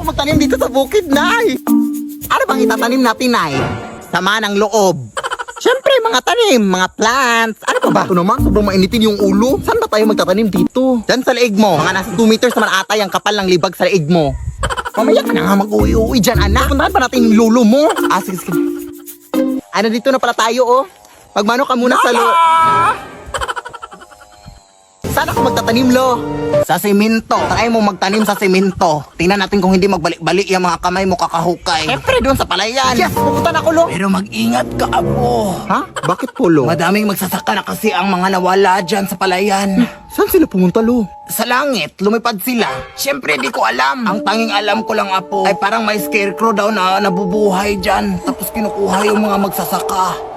ako magtanim dito sa bukid, Nay. Ano bang itatanim natin, Nay? Sama ng loob. Siyempre, mga tanim, mga plants. Ano pa ba? Ito naman, sobrang mainitin yung ulo. Saan ba tayo magtatanim dito? Diyan sa leeg mo. Mga nasa 2 meters naman ata yung kapal ng libag sa leeg mo. Mamaya ka na nga mag-uwi-uwi dyan, anak. Puntahan pa natin yung lolo mo. Sige, sige. Ano, dito na pala tayo, oh. Magmano ka muna sa Saan ako magtatanim, Lo? Sa semento. Try mo magtanim sa semento. Tingnan natin kung hindi magbalik-balik yung mga kamay mo kakahukay. Siyempre, doon sa palayan. Yes, pupunta na ako, Lo. Pero mag-ingat ka, Apo. Ha? Bakit po, Lo? Madaming magsasaka na kasi ang mga nawala dyan sa palayan. Saan sila pumunta, Lo? Sa langit, lumipad sila. Siyempre, di ko alam. Ang tanging alam ko lang, Apo, ay parang may scarecrow daw na nabubuhay dyan. Tapos kinukuha yung mga magsasaka.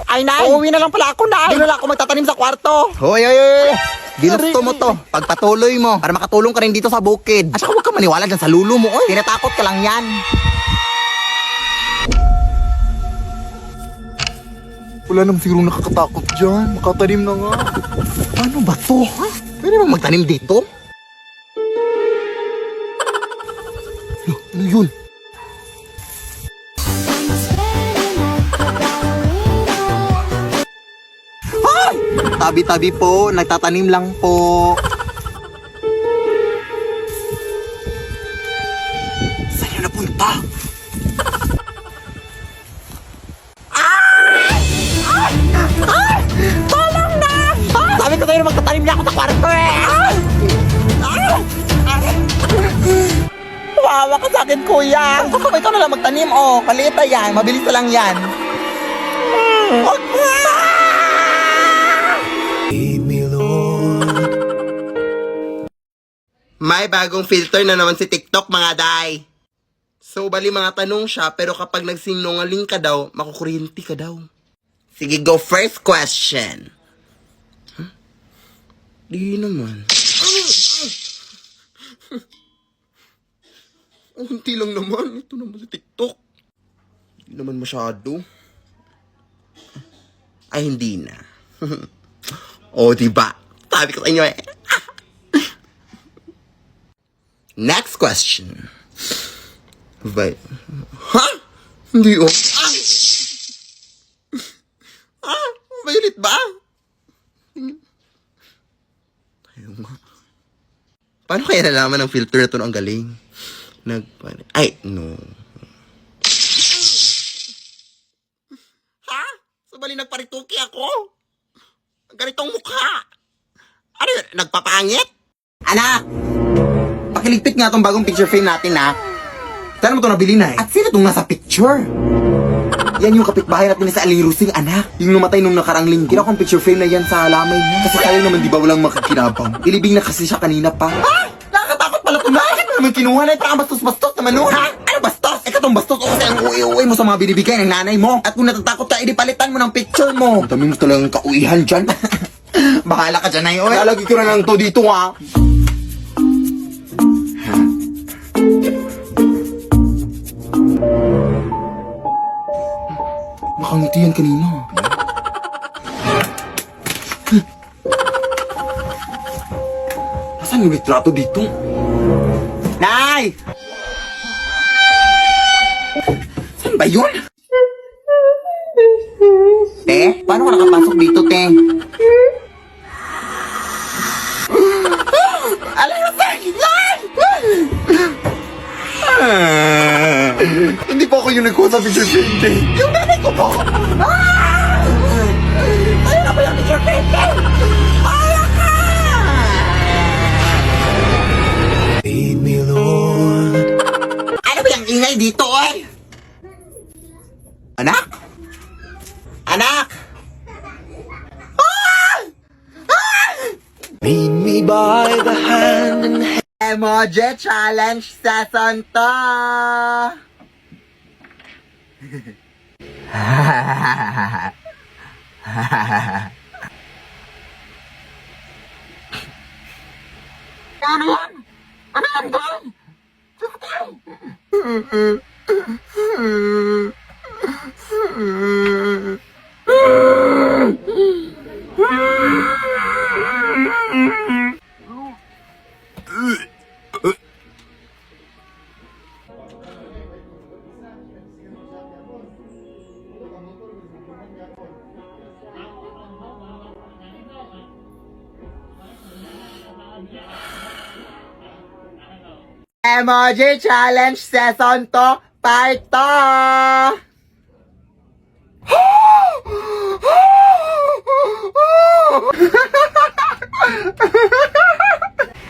Ay, Nay! Uuwi na lang pala ako, Nay! Doon na lang ako magtatanim sa kwarto. Hoy! Ginusto mo to. Pagpatuloy mo para makatulong ka rin dito sa bukid. At saka huwag ka maniwala dyan sa lulo mo. Oy, tinatakot ka lang yan. Wala naman sigurong nakakatakot dyan. Makatanim na nga. Ano ba to? Ha? Pwede bang magtanim dito? Ano yun? Ay! Tabi-tabi po. Nagtatanim lang po. Saan yun napunta? Tolong na! Sabi ko sa'yo na magtatanim niya ako sa kwarto eh! Wawa ka sa akin, kuya! Gusto ko ikaw na lang magtanim, oh! Maliit na yan, mabilis na lang yan. Huwag mo! May bagong filter na naman si TikTok, mga day. So, bali mga tanong siya, pero kapag nagsinungaling ka daw, makukuryente ka daw. Sige, go first question. Huh? Di naman. Oh, hindi lang naman. Ito naman sa TikTok. Hindi naman masyado. Ay, hindi na. Oh, diba? Sabi ko sa inyo eh. Next question. Ha? Hindi oh. Violet ba? Ayaw nga. Paano kaya nalaman ng filter na ito ang galing? Ay, no. Ha? So, bali nagparituki ako? Ganitong mukha. Ano yun? Nagpapangit? Anak! Pakiligpit nga itong bagong picture frame natin, ha? Saan mo ito nabili na eh? At sino itong nasa picture? Yan yung kapitbahay natin sa Aling Rusing, anak. Yung namatay nung nakarang linggo. Kinuha kong picture frame na yan sa lamay niya. Kasi kaya naman di ba walang makikinabang. Ilibing na kasi siya kanina pa. Ha? Nakakatakot pala ito na. Bakit mo naman kinuha na ito? Bastos-bastos naman nun. Ha? Ano bastos? Katong bastos o kasi ang uwi-uwi mo sa mga binibigay ng nanay mo. At kung natatakot ka, palitan mo ng picture mo. Ang dami mo talagang kauihan dyan. Bahala ka dyan, Nay. Lalagay ko na lang to dito, ha? Nakangiti yan kanina. Nasaan yung litrato dito? Nay! Saan ba yun? Te? Paano ka nakapasok dito, te? Alay mo, te! Hindi pa ako yung nagkuha sa picture frame, te. Yung nanay ko po! Ayun na ba yung picture frame, te? Ayaw ka! Lead me, Lord. Ano ba yung ingay dito, oy? Anak? Anak! Lead me by the hand and Emoji Challenge Season 2! Ano yan? Ano yan, Dad? Emoji Challenge Season 2, Part 2!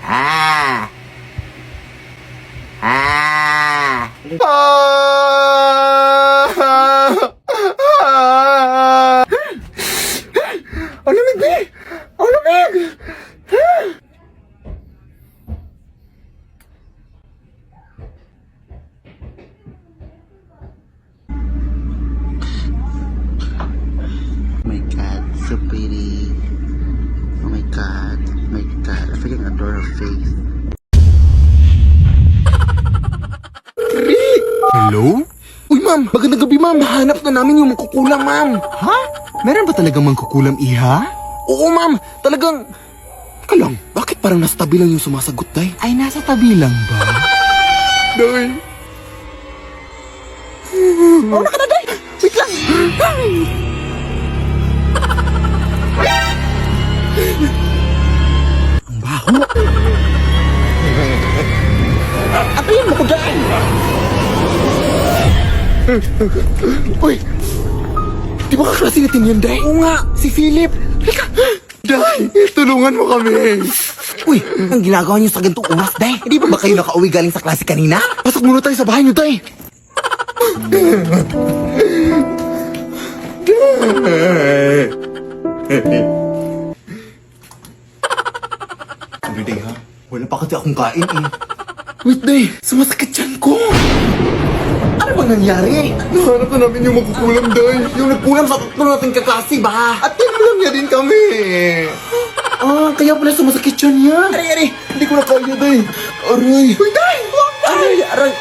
Ah! Ah! Ang lamig, be! Ang lamig! Oh my God, so pretty. Oh my God, I freaking adore her face. Hello? Uy, ma'am! Magandang gabi, ma'am! Nahanap na namin yung mangkukulam, ma'am! Ha? Meron ba talagang mangkukulam, iha? Oo, ma'am! Talagang... Teka lang, bakit parang nasa tabi lang yung sumasagot, day? Ay, nasa tabi lang ba? Day! Oh, naka na, day! Wait lang! Ang baho! Atayin mo ko dyan! Uy! Di ba kaklase natin yan, Day? Oo nga, si Philip! Halika! Day, tulungan mo kami! Uy, ang ginagawa niyo sa ganitong oras, Day? Hindi ba kayo nakauwi galing sa klase kanina? Pasok muna tayo sa bahay niyo, Day! Sabi, Day, ha? Wala pa kasi akong kain, eh. Wait, Day! Sumasakit dyan ko! Ano bang nangyari? Nahanap na namin yung magkukulam, Day. Yung nagkulam sa tatlo natin kaklase ba? At tinulam niya din kami. Kaya pala sumasakit siya niya. Aray! Hindi ko na kaya, Day. Aray! Uy, Day! Huwag, Day! Aray!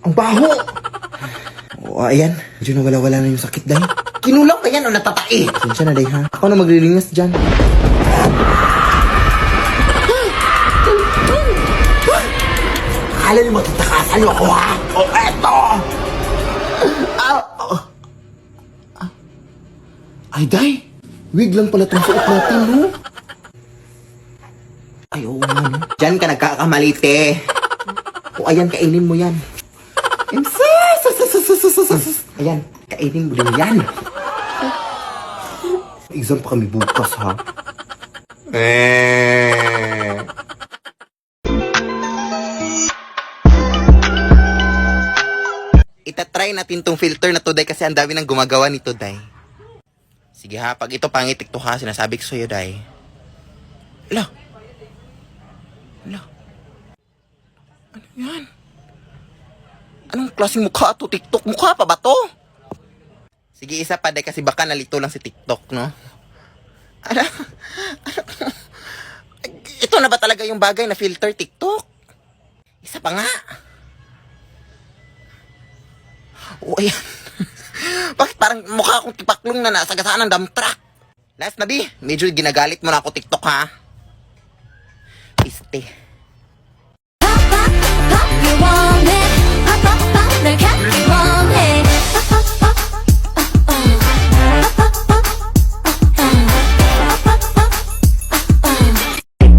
Ang baho! Oo, ayan. Medyo nawala-wala na yung sakit, Day. Kinulang ka yan o natatae? Sinsya na, Day, ha? Ako na maglilinis dyan. Akala niyo magtatakasan niyo ako, ha? O, eto! Ay, Day! Wig lang pala itong suot natin, no? Ay, oo nga, no? Diyan ka nagkakamalite. O, ayan, kainin mo yan. Ayan, kainin mo din yan. Exam pa kami bukas, ha? Itatry natin tong filter na to, Day, kasi ang dami nang gumagawa nito, Day. Sige ha, pag ito pangitik to ha, sinasabi ko sa'yo, Day. Ala. Ano yan? Anong klaseng mukha to? TikTok mukha pa ba to? Sige, isa pa, Day, kasi baka nalito lang si TikTok, no? Ano? Ito na ba talaga yung bagay na filter TikTok? Isa pa nga. O, ayan. Bakit parang mukha akong tipaklong na nasa gasaan ng dump truck? Last na, Bi. Medyo ginagalit mo na ako TikTok, ha? Piste. You want it, pop, pop, pop, 널 갖기 원해.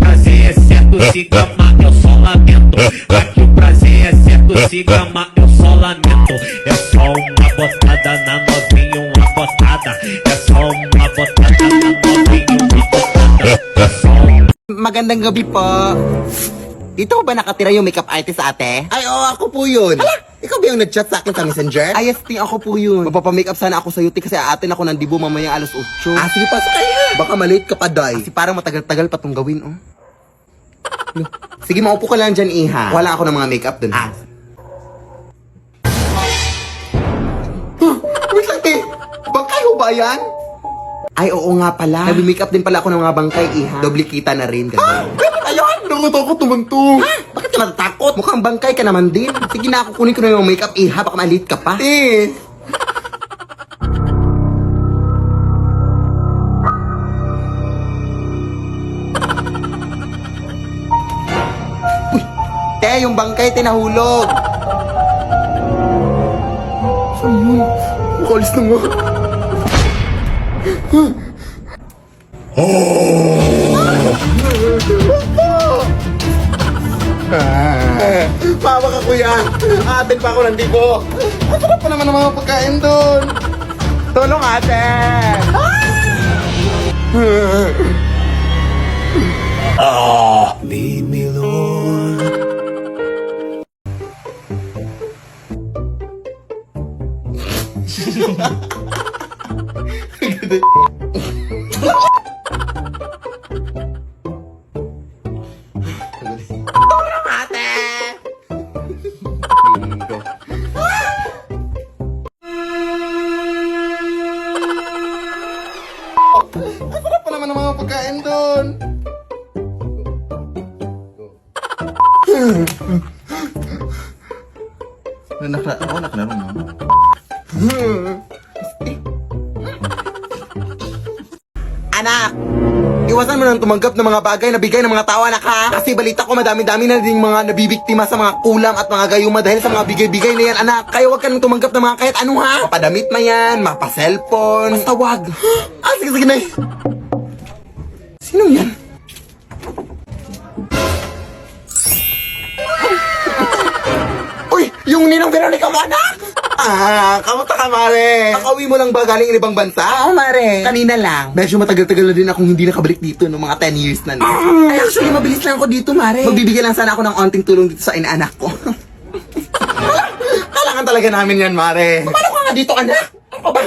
Prazer é certo, se gama, eu só lamento. Aqui o prazer é certo, se gama, eu só lamento. É só uma botada na novinha, uma botada. É só uma botada na novinha, uma botada. É só Magandang gabi po. Dito ba nakatira yung makeup artist, ate? Ay, oo, ako po yun. Hala, ikaw ba yung nag-chat sa akin sa messenger? Ay, yes, ako po yun. Magpapamakeup sana ako sa UT kasi aatin ako ng Dibo mamaya alas 8. Sige, pasok kayo. Baka malate ka pa, Day. Kasi parang matagal-tagal pa tong gawin, oh. Sige, maupo ka lang dyan, iha. Wala ako ng mga makeup dun. Wait lang, te. Bangkay ho ba yan? Ay, oo nga pala. Nag-makeup din pala ako ng mga bangkay, iha. Doble kita na rin, gano'n. Ganun ayun! Nakatakot naman to. Ha? Bakit ka natatakot? Mukhang bangkay ka naman din. Sige na, kukunin ko na yung makeup, iha. Baka malit ka pa. Uy! Te, yung bangkay, tinahulog. Saan yun? Makalis na nga. Pawa ka kuya. Atin pa ako ng dibo. Ang sarap pa naman ng mga pagkain doon. Tulong ate. Lead me, Lord. Ang sarap pa naman ng mga pagkain doon. Nakalaro mo. Anak! Iwasan mo nang tumanggap ng mga bagay na bigay ng mga tao, anak ha? Kasi balita ko madami-dami na din mga nabibiktima sa mga kulam at mga gayuma dahil sa mga bigay-bigay na yan, anak. Kaya huwag ka nang tumanggap ng mga kahit ano ha? Mapadamit man yan, mapa-cellphone. Basta wag. Ah, sige, sige na. Sino yan? Uy! Yung ninang Veronica mo, anak! Kamusta ka, Mare? Nakauwi mo lang ba galing ibang bansa? Oo, Mare. Kanina lang. Medyo matagal-tagal na din akong hindi nakabalik dito no mga 10 years na. Ay, actually, mabilis lang ako dito, Mare. Magbibigay lang sana ako ng onting tulong dito sa inaanak ko. Kailangan talaga namin yan, Mare. Paano ka nga dito, anak? Ano ba?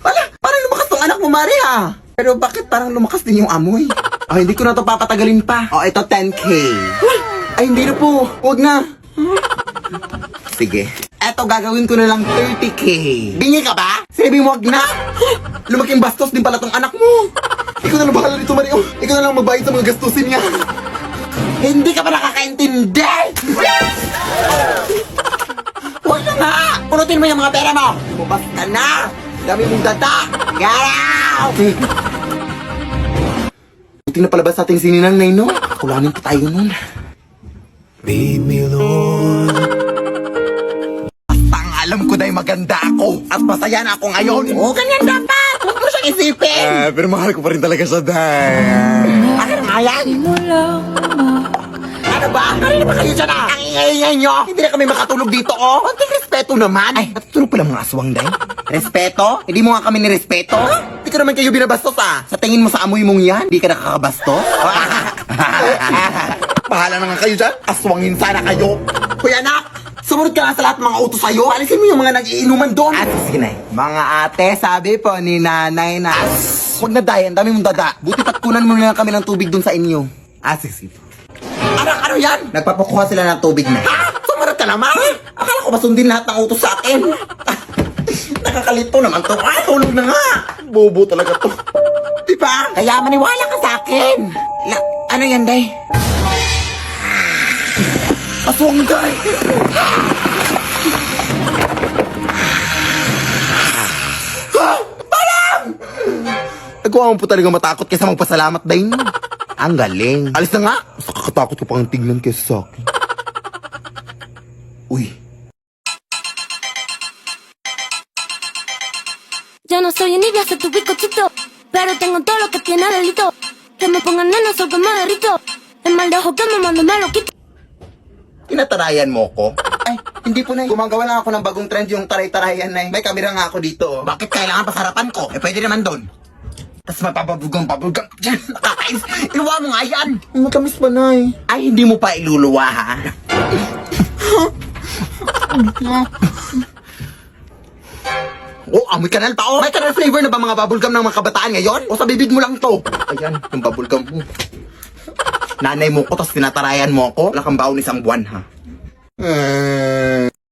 Wala, parang lumakas tong anak mo, Mare, ha? Pero bakit parang lumakas din yung amoy? Oh, hindi ko na to papatagalin pa. Oh, ito 10K. Ay, hindi na po. Huwag na. Sige. Eto, gagawin ko na lang 30K. Bingi ka ba? Sabi mo, wag na. Lumaking bastos din pala tong anak mo. Ikaw na lang bahala dito, Mario. Ikaw na lang magbayad sa mga gastusin niya. Hindi ka pa nakakaintindi! Huwag na nga! Punutin mo yung mga pera mo! Bubas ka na! Dami mong data! Garaw! Buti na palabas natin si Ninang Nay, no? Kulanin pa tayo nun. Lead me, Lord. Basta ang alam ko na maganda ako at masaya na ako ngayon. Oo, ganyan dapat! Huwag mo siyang isipin! Pero mahal ko pa rin talaga siya, Day. Akin nga yan! Ano ba? Kanina ba kayo dyan ah? Ang ingay-ingay nyo! Hindi na kami makatulog dito, oh! Konting respeto naman! Ay, natutulog pala mga aswang, Day. Respeto? Hindi mo nga kami nirespeto? Hindi ko naman kayo binabastos, ah! Sa tingin mo sa amoy mong yan, hindi ka nakakabastos? Bahala na nga kayo dyan. Aswangin sana kayo. Hoy, anak! Sumunod ka nga sa lahat ng mga utos sa'yo. Alisin mo yung mga nag-iinuman doon. At sige na. Mga ate, sabi po ni nanay na... Huwag na, Day. Ang dami mong dada. Buti patkunan mo na lang kami ng tubig doon sa inyo. Sige. Anak, ano yan? Nagpapakuha sila ng tubig na. Ha? Sumarap ka naman? Akala ko ba sundin lahat ng utos sa akin? Nakakalito naman to. Ah, tulog na nga. Bobo talaga to. Diba? Kaya maniwala ka sa akin. Ano yan, Day? Aswang, Day. Nagawa mo po talaga matakot kaysa magpasalamat, Day. Ang galing. Alis na nga. Mas nakakatakot ko pang tignan kaysa sa akin. Uy. Yo no soy envidia, soy tu bizcochito, pero tengo todo lo que tiene delito. Que me pongan neno, soy que me derrito. El mal de ojo que me mando me lo quito. Tinatarayan mo ko? Ay, hindi po, Nay. Gumagawa lang ako ng bagong trend yung taray-tarayan, Nay. May kamera nga ako dito, oh. Bakit kailangan pasarapan ko? Eh, pwede naman doon. Tapos mapapabugong-pabugong dyan. Nakakais. Iluwa mo nga yan. Matamis pa, Nay. Ay, hindi mo pa iluluwa, ha? Oh, amoy kanal pa, oh. May kanal flavor na ba mga bubblegum ng mga kabataan ngayon? O sa bibig mo lang to? Ayan, yung bubblegum mo. Nanay mo ko, tapos tinatarayan mo ako. Wala kang baon isang buwan, ha?